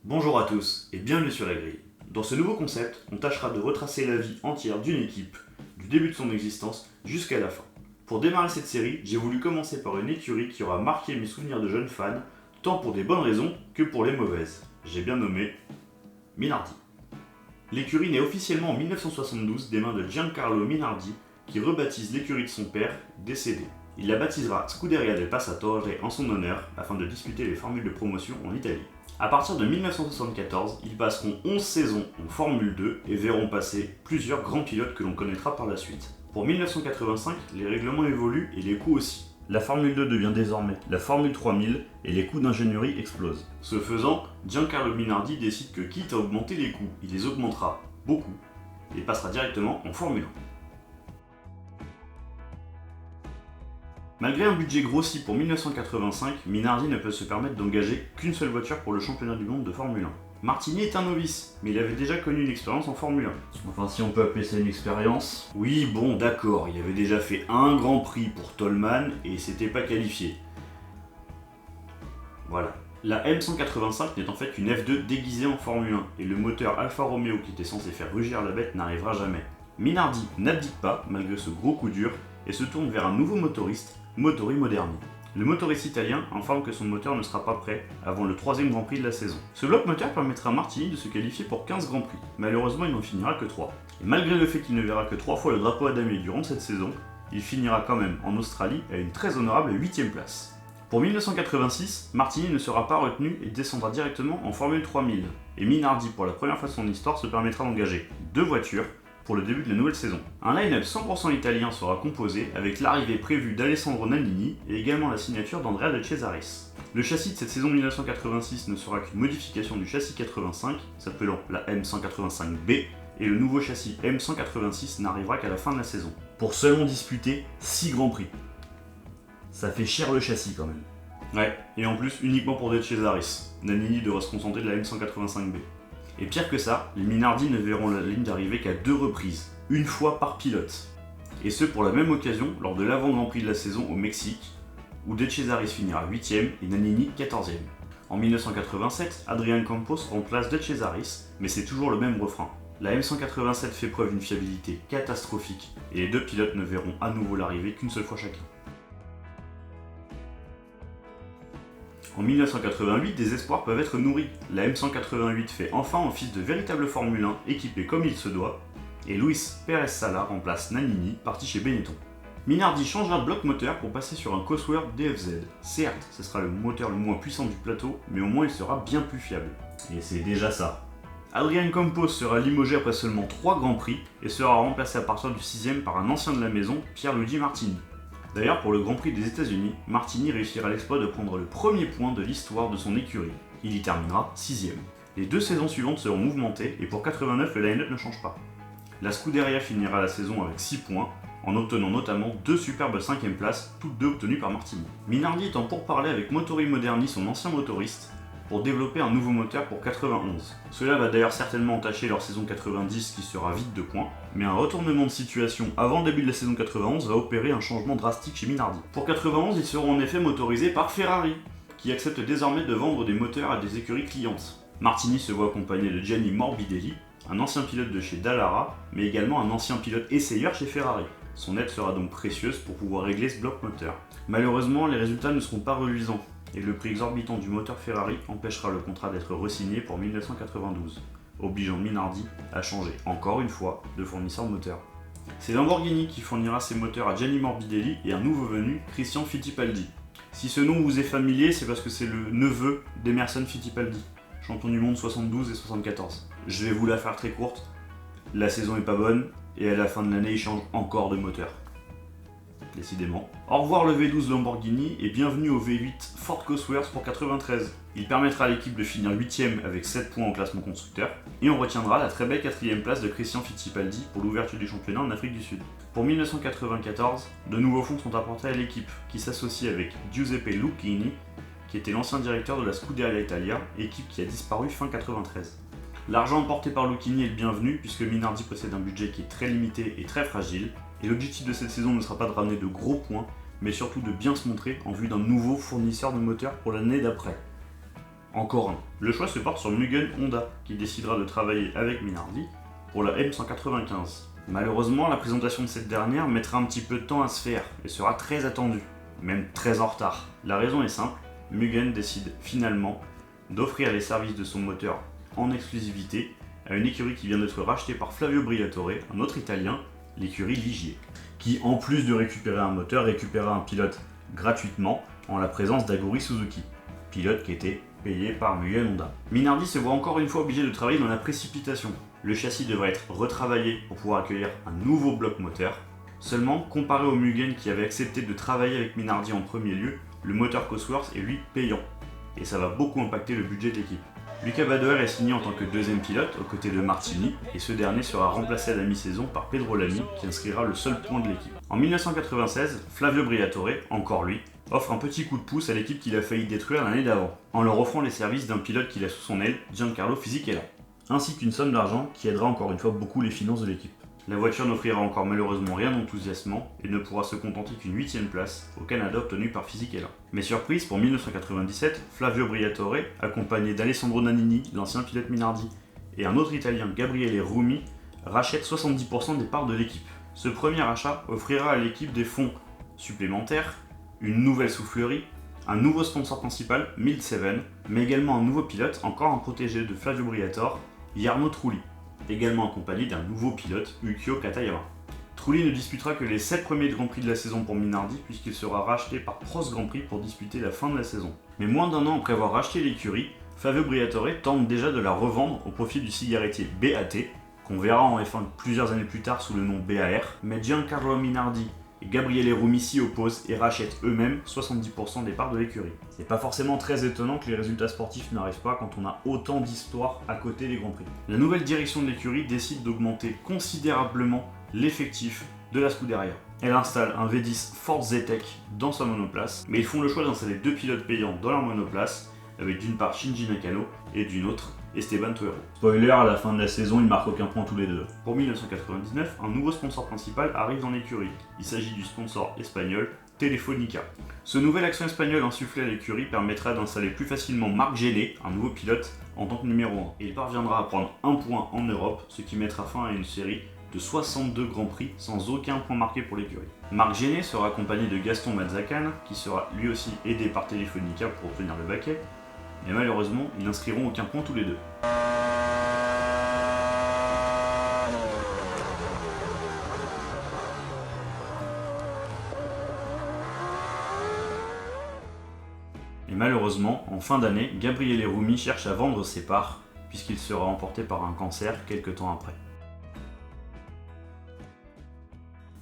Bonjour à tous et bienvenue sur la grille. Dans ce nouveau concept, on tâchera de retracer la vie entière d'une équipe, du début de son existence jusqu'à la fin. Pour démarrer cette série, j'ai voulu commencer par une écurie qui aura marqué mes souvenirs de jeune fan, tant pour des bonnes raisons que pour les mauvaises. J'ai bien nommé Minardi. L'écurie naît officiellement en 1972 des mains de Giancarlo Minardi, qui rebaptise l'écurie de son père, décédé. Il la baptisera Scuderia del Passatore en son honneur, afin de disputer les formules de promotion en Italie. A partir de 1974, ils passeront 11 saisons en Formule 2 et verront passer plusieurs grands pilotes que l'on connaîtra par la suite. Pour 1985, les règlements évoluent et les coûts aussi. La Formule 2 devient désormais la Formule 3000 et les coûts d'ingénierie explosent. Ce faisant, Giancarlo Minardi décide que quitte à augmenter les coûts, il les augmentera beaucoup et passera directement en Formule 1. Malgré un budget grossi pour 1985, Minardi ne peut se permettre d'engager qu'une seule voiture pour le championnat du monde de Formule 1. Martini est un novice, mais il avait déjà connu une expérience en Formule 1. Enfin, si on peut appeler ça une expérience. Oui, bon, d'accord, il avait déjà fait un Grand Prix pour Toleman et il s'était pas qualifié. Voilà. La M185 n'est en fait qu'une F2 déguisée en Formule 1, et le moteur Alfa Romeo qui était censé faire rugir la bête n'arrivera jamais. Minardi n'abdique pas, malgré ce gros coup dur, et se tourne vers un nouveau motoriste, Motori Moderni. Le motoriste italien informe que son moteur ne sera pas prêt avant le 3ème Grand Prix de la saison. Ce bloc moteur permettra à Martini de se qualifier pour 15 Grands Prix. Malheureusement, il n'en finira que 3. Et malgré le fait qu'il ne verra que 3 fois le drapeau à damier durant cette saison, il finira quand même en Australie à une très honorable 8ème place. Pour 1986, Martini ne sera pas retenu et descendra directement en Formule 3000. Et Minardi, pour la première fois de son histoire, se permettra d'engager 2 voitures pour le début de la nouvelle saison. Un line-up 100% italien sera composé avec l'arrivée prévue d'Alessandro Nannini et également la signature d'Andrea De Cesaris. Le châssis de cette saison 1986 ne sera qu'une modification du châssis 85, s'appelant la M185B, et le nouveau châssis M186 n'arrivera qu'à la fin de la saison, pour seulement disputer 6 Grands Prix. Ça fait cher le châssis quand même. Ouais, et en plus uniquement pour De Cesaris. Nannini devra se contenter de la M185B. Et pire que ça, les Minardi ne verront la ligne d'arrivée qu'à 2 reprises, une fois par pilote. Et ce pour la même occasion, lors de l'avant-grand prix de la saison au Mexique, où De Cesaris finira 8ème et Nannini 14ème. En 1987, Adrian Campos remplace De Cesaris, mais c'est toujours le même refrain. La M187 fait preuve d'une fiabilité catastrophique, et les 2 pilotes ne verront à nouveau l'arrivée qu'une seule fois chacun. En 1988, des espoirs peuvent être nourris. La M188 fait enfin office de véritable Formule 1 équipée comme il se doit, et Luis Pérez Sala remplace Nannini, parti chez Benetton. Minardi changera de bloc moteur pour passer sur un Cosworth DFZ. Certes, ce sera le moteur le moins puissant du plateau, mais au moins il sera bien plus fiable. Et c'est déjà ça. Adrian Campos sera limogé après seulement 3 Grands Prix et sera remplacé à partir du 6ème par un ancien de la maison, Pierluigi Martini. D'ailleurs, pour le Grand Prix des États-Unis, Martini réussira l'exploit de prendre le premier point de l'histoire de son écurie. Il y terminera 6ème. Les 2 saisons suivantes seront mouvementées et pour 89, le line-up ne change pas. La Scuderia finira la saison avec 6 points, en obtenant notamment 2 superbes 5ème places, toutes 2 obtenues par Martini. Minardi est en pourparlers avec Motori Moderni, son ancien motoriste, pour développer un nouveau moteur pour 91. Cela va d'ailleurs certainement entacher leur saison 90 qui sera vide de points, mais un retournement de situation avant le début de la saison 91 va opérer un changement drastique chez Minardi. Pour 91, ils seront en effet motorisés par Ferrari, qui accepte désormais de vendre des moteurs à des écuries clientes. Martini se voit accompagné de Gianni Morbidelli, un ancien pilote de chez Dallara, mais également un ancien pilote essayeur chez Ferrari. Son aide sera donc précieuse pour pouvoir régler ce bloc moteur. Malheureusement, les résultats ne seront pas reluisants, et le prix exorbitant du moteur Ferrari empêchera le contrat d'être re-signé pour 1992, obligeant Minardi à changer encore une fois de fournisseur de moteur. C'est Lamborghini qui fournira ses moteurs à Gianni Morbidelli et un nouveau venu, Christian Fittipaldi. Si ce nom vous est familier, c'est parce que c'est le neveu d'Emerson Fittipaldi, champion du monde 72 et 74. Je vais vous la faire très courte, la saison est pas bonne, et à la fin de l'année il change encore de moteur. Décidément. Au revoir le V12 Lamborghini et bienvenue au V8 Ford Cosworth pour 93. Il permettra à l'équipe de finir 8ème avec 7 points au classement constructeur, et on retiendra la très belle 4ème place de Christian Fittipaldi pour l'ouverture du championnat en Afrique du Sud. Pour 1994, de nouveaux fonds sont apportés à l'équipe, qui s'associe avec Giuseppe Lucchini, qui était l'ancien directeur de la Scuderia Italia, équipe qui a disparu fin 93. L'argent apporté par Lucchini est le bienvenu puisque Minardi possède un budget qui est très limité et très fragile, et l'objectif de cette saison ne sera pas de ramener de gros points, mais surtout de bien se montrer en vue d'un nouveau fournisseur de moteurs pour l'année d'après. Encore un. Le choix se porte sur Mugen Honda, qui décidera de travailler avec Minardi pour la M195. Malheureusement, la présentation de cette dernière mettra un petit peu de temps à se faire et sera très attendue, même très en retard. La raison est simple, Mugen décide finalement d'offrir les services de son moteur en exclusivité à une écurie qui vient d'être rachetée par Flavio Briatore, un autre Italien, l'écurie Ligier, qui en plus de récupérer un moteur, récupéra un pilote gratuitement en la présence d'Aguri Suzuki, pilote qui était payé par Mugen Honda. Minardi se voit encore une fois obligé de travailler dans la précipitation. Le châssis devrait être retravaillé pour pouvoir accueillir un nouveau bloc moteur. Seulement, comparé au Mugen qui avait accepté de travailler avec Minardi en premier lieu, le moteur Cosworth est lui payant. Et ça va beaucoup impacter le budget de l'équipe. Luca Badoer est signé en tant que deuxième pilote aux côtés de Martini et ce dernier sera remplacé à la mi-saison par Pedro Lamy qui inscrira le seul point de l'équipe. En 1996, Flavio Briatore, encore lui, offre un petit coup de pouce à l'équipe qu'il a failli détruire l'année d'avant, en leur offrant les services d'un pilote qu'il a sous son aile, Giancarlo Fisichella, ainsi qu'une somme d'argent qui aidera encore une fois beaucoup les finances de l'équipe. La voiture n'offrira encore malheureusement rien d'enthousiasmant et ne pourra se contenter qu'une 8ème place au Canada obtenue par Fisichella. Mais surprise, pour 1997, Flavio Briatore, accompagné d'Alessandro Nannini, l'ancien pilote Minardi, et un autre Italien, Gabriele Rumi, rachète 70% des parts de l'équipe. Ce premier achat offrira à l'équipe des fonds supplémentaires, une nouvelle soufflerie, un nouveau sponsor principal, Mild Seven, mais également un nouveau pilote, encore un protégé de Flavio Briatore, Jarno Trulli, également accompagné d'un nouveau pilote, Ukyo Katayama. Trulli ne disputera que les 7 premiers Grands Prix de la saison pour Minardi puisqu'il sera racheté par Prost Grand Prix pour disputer la fin de la saison. Mais moins d'un an après avoir racheté l'écurie, Flavio Briatore tente déjà de la revendre au profit du cigarettier BAT, qu'on verra en F1 plusieurs années plus tard sous le nom BAR, mais Giancarlo Minardi et Gabriele Rumi s'y opposent et rachètent eux-mêmes 70% des parts de l'écurie. C'est pas forcément très étonnant que les résultats sportifs n'arrivent pas quand on a autant d'histoires à côté des Grands Prix. La nouvelle direction de l'écurie décide d'augmenter considérablement l'effectif de la Scuderia. Elle installe un V10 Ford Zetec dans sa monoplace, mais ils font le choix d'installer 2 pilotes payants dans leur monoplace, avec d'une part Shinji Nakano et d'une autre Esteban Tuero. Spoiler, à la fin de la saison, ils marquent aucun point tous les deux. Pour 1999, un nouveau sponsor principal arrive dans l'écurie. Il s'agit du sponsor espagnol Telefonica. Ce nouvel accent espagnol insufflé à l'écurie permettra d'installer plus facilement Marc Gené, un nouveau pilote, en tant que numéro 1. Et il parviendra à prendre un point en Europe, ce qui mettra fin à une série de 62 Grands Prix sans aucun point marqué pour l'écurie. Marc Gené sera accompagné de Gaston Mazzacane, qui sera lui aussi aidé par Telefonica pour obtenir le baquet, mais malheureusement, ils n'inscriront aucun point tous les deux. Et malheureusement, en fin d'année, Gabriele Rumi cherche à vendre ses parts, puisqu'il sera emporté par un cancer quelques temps après.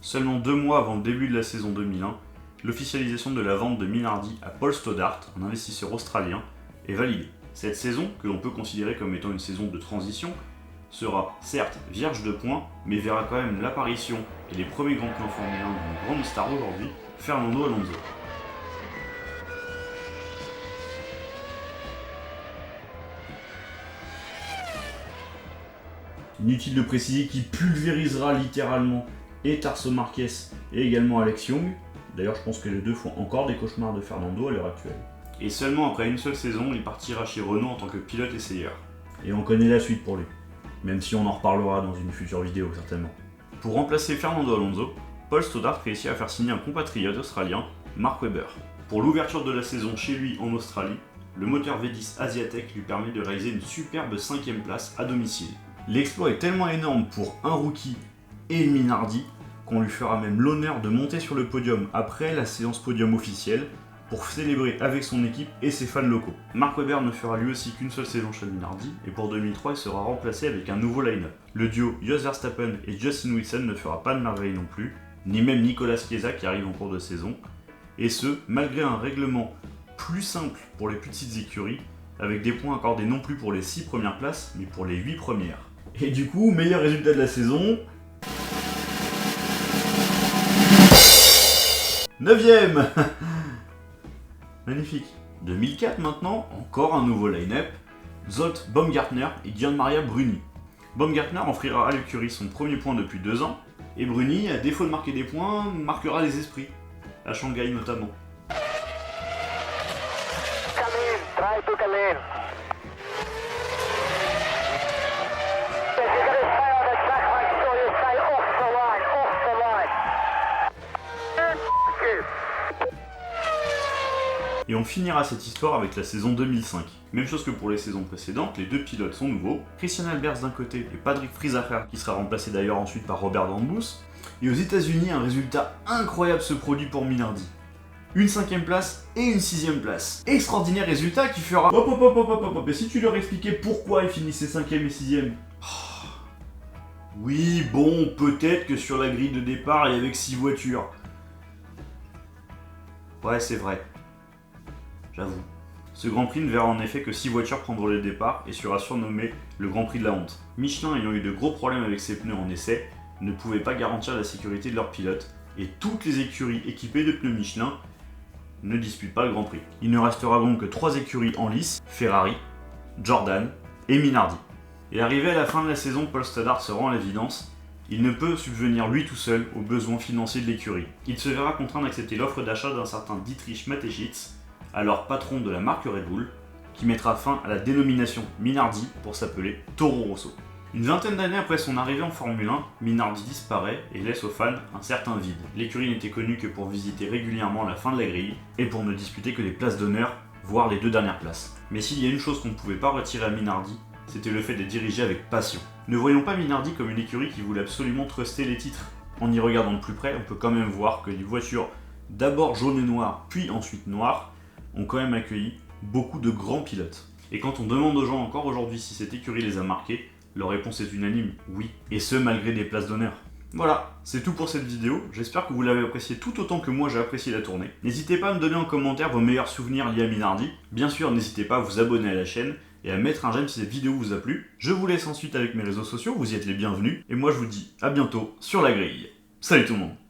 Seulement 2 mois avant le début de la saison 2001, l'officialisation de la vente de Minardi à Paul Stoddart, un investisseur australien, est validée. Cette saison, que l'on peut considérer comme étant une saison de transition, sera certes vierge de points, mais verra quand même l'apparition et les premiers grands prix en Formule 1 d'une grande star aujourd'hui, Fernando Alonso. Inutile de préciser qu'il pulvérisera littéralement et Tarso Marquez et également Alex Young. D'ailleurs, je pense que les deux font encore des cauchemars de Fernando à l'heure actuelle. Et seulement après une seule saison, il partira chez Renault en tant que pilote essayeur. Et on connaît la suite pour lui, même si on en reparlera dans une future vidéo certainement. Pour remplacer Fernando Alonso, Paul Stoddart réussit à faire signer un compatriote australien, Mark Webber. Pour l'ouverture de la saison chez lui en Australie, le moteur V10 Asiatech lui permet de réaliser une superbe 5ème place à domicile. L'exploit est tellement énorme pour un rookie et une Minardi qu'on lui fera même l'honneur de monter sur le podium après la séance podium officielle pour célébrer avec son équipe et ses fans locaux. Mark Webber ne fera lui aussi qu'une seule saison chez Minardi et pour 2003 il sera remplacé avec un nouveau line-up. Le duo Jos Verstappen et Justin Wilson ne fera pas de merveille non plus, ni même Nicolas Chiesa qui arrive en cours de saison, et ce malgré un règlement plus simple pour les petites écuries, avec des points accordés non plus pour les 6 premières places, mais pour les 8 premières. Et du coup, meilleur résultat de la saison... 9ème. Magnifique. 2004 maintenant, encore un nouveau line-up, Zolt Baumgartner et Gian-Maria Bruni. Baumgartner offrira à l'écurie son premier point depuis 2 ans, et Bruni, à défaut de marquer des points, marquera les esprits, à Shanghai notamment. Come in, try to come in. Et on finira cette histoire avec la saison 2005. Même chose que pour les saisons précédentes, les deux pilotes sont nouveaux. Christian Albers d'un côté et Patrick Friesacher, qui sera remplacé d'ailleurs ensuite par Robert Dambus. Et aux États-Unis, un résultat incroyable se produit pour Minardi. Une 5ème place et une 6ème place. Extraordinaire résultat qui fera... Hop. Et si tu leur expliquais pourquoi ils finissaient 5ème et 6ème? Oui, bon, peut-être que sur la grille de départ, il y avait que 6 voitures. Ouais, c'est vrai. J'avoue. Ce Grand Prix ne verra en effet que 6 voitures prendre le départ et sera surnommé le Grand Prix de la honte. Michelin, ayant eu de gros problèmes avec ses pneus en essai, ne pouvait pas garantir la sécurité de leurs pilotes, et toutes les écuries équipées de pneus Michelin ne disputent pas le Grand Prix. Il ne restera donc que 3 écuries en lice, Ferrari, Jordan et Minardi. Et arrivé à la fin de la saison, Paul Stoddart se rend à l'évidence, il ne peut subvenir lui tout seul aux besoins financiers de l'écurie. Il se verra contraint d'accepter l'offre d'achat d'un certain Dietrich Mateschitz, alors patron de la marque Red Bull, qui mettra fin à la dénomination Minardi pour s'appeler Toro Rosso. Une vingtaine d'années après son arrivée en Formule 1, Minardi disparaît et laisse aux fans un certain vide. L'écurie n'était connue que pour visiter régulièrement la fin de la grille et pour ne disputer que des places d'honneur, voire les 2 dernières places. Mais s'il y a une chose qu'on ne pouvait pas retirer à Minardi, c'était le fait de diriger avec passion. Ne voyons pas Minardi comme une écurie qui voulait absolument truster les titres. En y regardant de plus près, on peut quand même voir que les voitures, d'abord jaunes et noires, puis ensuite noires, ont quand même accueilli beaucoup de grands pilotes. Et quand on demande aux gens encore aujourd'hui si cette écurie les a marqués, leur réponse est unanime, oui. Et ce, malgré des places d'honneur. Voilà, c'est tout pour cette vidéo. J'espère que vous l'avez apprécié tout autant que moi j'ai apprécié la tournée. N'hésitez pas à me donner en commentaire vos meilleurs souvenirs liés à Minardi. Bien sûr, n'hésitez pas à vous abonner à la chaîne et à mettre un j'aime si cette vidéo vous a plu. Je vous laisse ensuite avec mes réseaux sociaux, vous y êtes les bienvenus. Et moi je vous dis à bientôt sur la grille. Salut tout le monde!